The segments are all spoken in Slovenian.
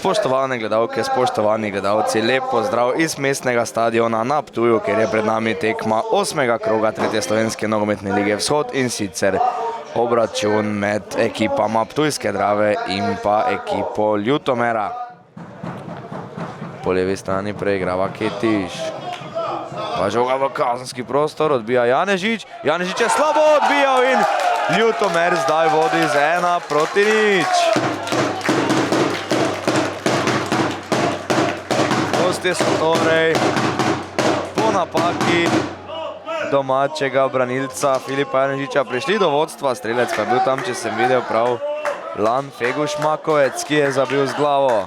Spoštovane gledalke, spoštovani gledalci, lep pozdrav iz mestnega stadiona na Ptuju, kjer je pred nami tekma 8. kroga 3. slovenske nogometne lige Vzhod in sicer obračun med ekipama Ptujske Drave in pa ekipo Ljutomera. Po levi strani preigrava Ketiš. Pa žoga v kazenski prostor, odbija Janežič. Janežič je slabo odbijal in Ljutomer zdaj vodi z 1-0. Gostje so torej po napaki domačega branilca Filipa Janežiča prišli do vodstva. Strelec pa je bil tam, če sem videl prav, Lan Feguš Makovec, ki je zabil z glavo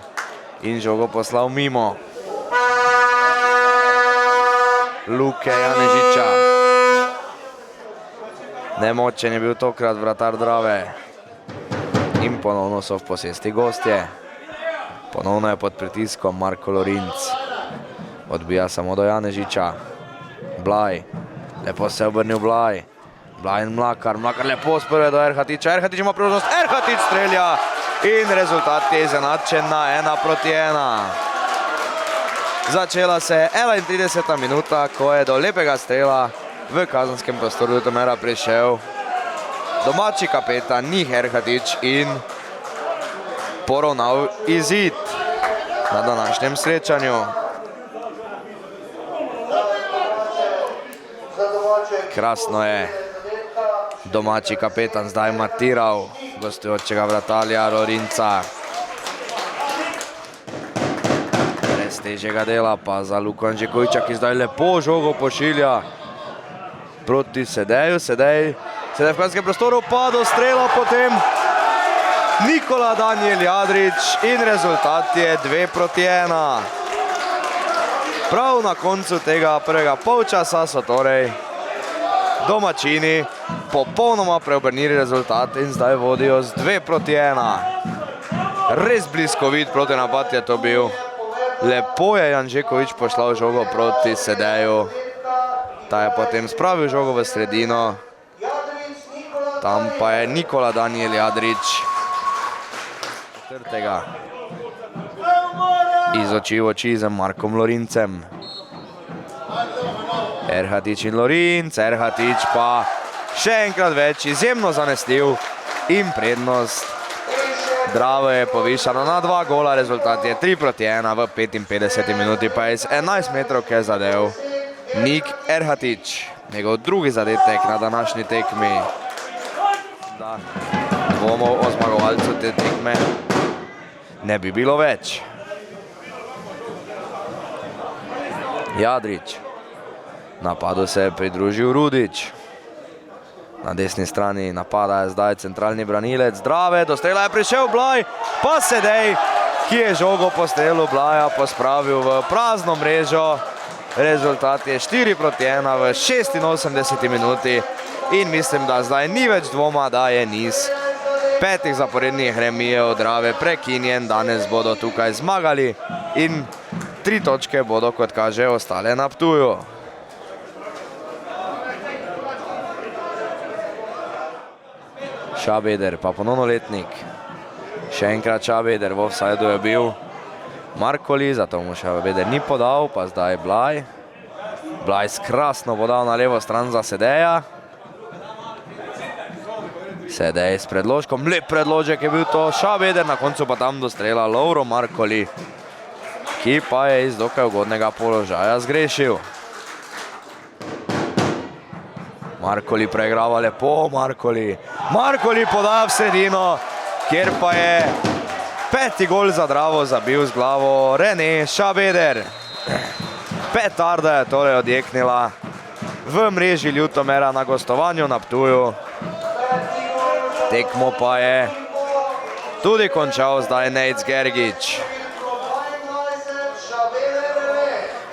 in žogo poslal mimo Luke Janežiča. Nemočen je bil tokrat vratar Drave. In ponovno so v posesti gostje. Ponovno je pod pritiskom Marko Lorinc. Odbija samo do Janežiča. Blaj. Lepo se je obrnil Blaj. Blaj in Mlakar. Mlakar lepo sprve do Erhatiča. Erhatič ima priložnost. Erhatič strelja. In rezultat je izenačen na 1-1. Začela se je 31. minuta, ko je do lepega strela v kazenskem prostoru Ljutomera prišel domači kapetan Nih Erhatič in poravnal izid na današnjem srečanju. Krasno je domači kapetan zdaj matiral gostujočega vratarja Lorinca. Brez težjega dela pa za Luko Anžekoviča, ki zdaj lepo žogo pošilja proti Sedeju. Sedej v kazenskem prostoru pa do strela potem Nikola Danijel Jadrič in rezultat je 2-1. Prav na koncu tega prvega polčasa so torej domačini popolnoma preobrnili rezultat in zdaj vodijo z 2-1. Res bliskovit protinapad je to bil. Lepo je Anžekovič poslal žogo proti Sedeju. Ta je potem spravil žogo v sredino. Tam pa je Nikola Danijel Jadrič iz oči v oči z Markom Lorincem. Erhatič in Lorinc. Erhatič pa še enkrat več, izjemno zanesljiv in prednost Drave je povišana na 2 gola. Rezultat je 3-1, v 55. minuti pa je iz 11 metrovke zadev Nik Erhatič. Njegov drugi zadetek na današnji tekmi. Dvomov o zmagovalcu te tekme ne bi bilo več. Jadrič. Napadu se je pridružil Rudič. Na desni strani napada je zdaj centralni branilec Drave. Do strela je prišel Blaj, pa Sedej, ki je žogo po strelu Blaja pospravil v prazno mrežo. Rezultat je 4-1 v 86. minuti in mislim, da zdaj ni več dvoma, da je niz 5 zaporednih remijev Drave prekinjen. Danes bodo tukaj zmagali in 3 točke bodo, kot kaže, ostale na Ptuju. Šabeder pa ponovno Letnik. Še enkrat Šabeder, v offsajdu je bil Markoli, zato mu Šabeder ni podal, pa zdaj Blaj. Blaj krasno podal na levo stran za Sedeja. Sedej s predložkom, lep predložek je bil to. Šabeder, na koncu pa tam do strela Lovro Markoli, ki pa je iz dokaj ugodnega položaja zgrešil. Markoli preigrava lepo, Markoli podaja v sredino, kjer pa je 5. gol za Dravo zabil z glavo Rene Šabeder. Petarda je torej odjeknila v mreži Ljutomera na gostovanju na Ptuju. Tekmo pa je tudi končal zdaj Nejc Gergič.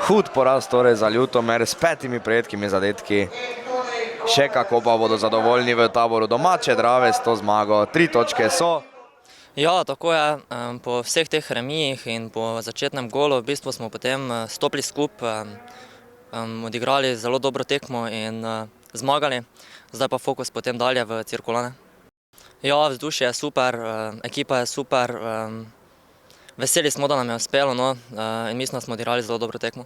Hud poraz torej za Ljutomer s 5 prejetkimi zadetki. Še kako pa bodo zadovoljni v taboru domače Drave s to zmago. 3 točke so. Ja, tako je. Po vseh teh remijih in po začetnem golu v bistvu smo potem stopili skupaj, odigrali zelo dobro tekmo in zmagali. Zdaj pa fokus potem dalje v Cirkulane. Ja, vzdušje je super, ekipa je super. Veseli smo, da nam je uspelo, no, in mislim, da smo odigrali zelo dobro tekmo.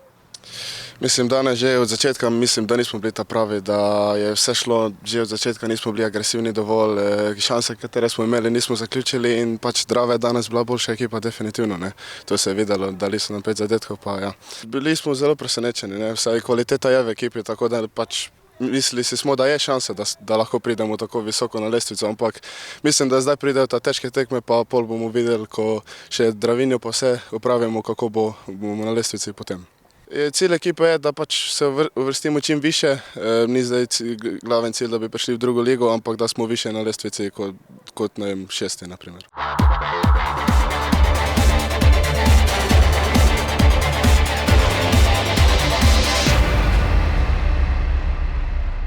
Mislim, danes že od začetka mislim, da nismo bili ta pravi, da je vse šlo že od začetka, nismo bili agresivni dovolj, šanse, katere smo imeli, nismo zaključili in pač Drava je danes bila boljša ekipa, definitivno. Ne. To se je videlo, dali so nam 5 zadetkov, pa ja. Bili smo zelo presenečeni, ne. Vsaj kvaliteta je v ekipi, tako da pač mislili smo, da je šansa, da lahko pridemo tako visoko na lestvico, ampak mislim, da zdaj pridejo ta težke tekme, pa pol bomo videli, ko še Dravinjo pa vse opravimo, kako bomo na lestvici potem. Cilj ekipe je, da pač se uvrstimo čim više, ni zdaj glaven cilj, da bi prišli v drugo ligo, ampak da smo više na lestvici kot ne vem, 6. na primer.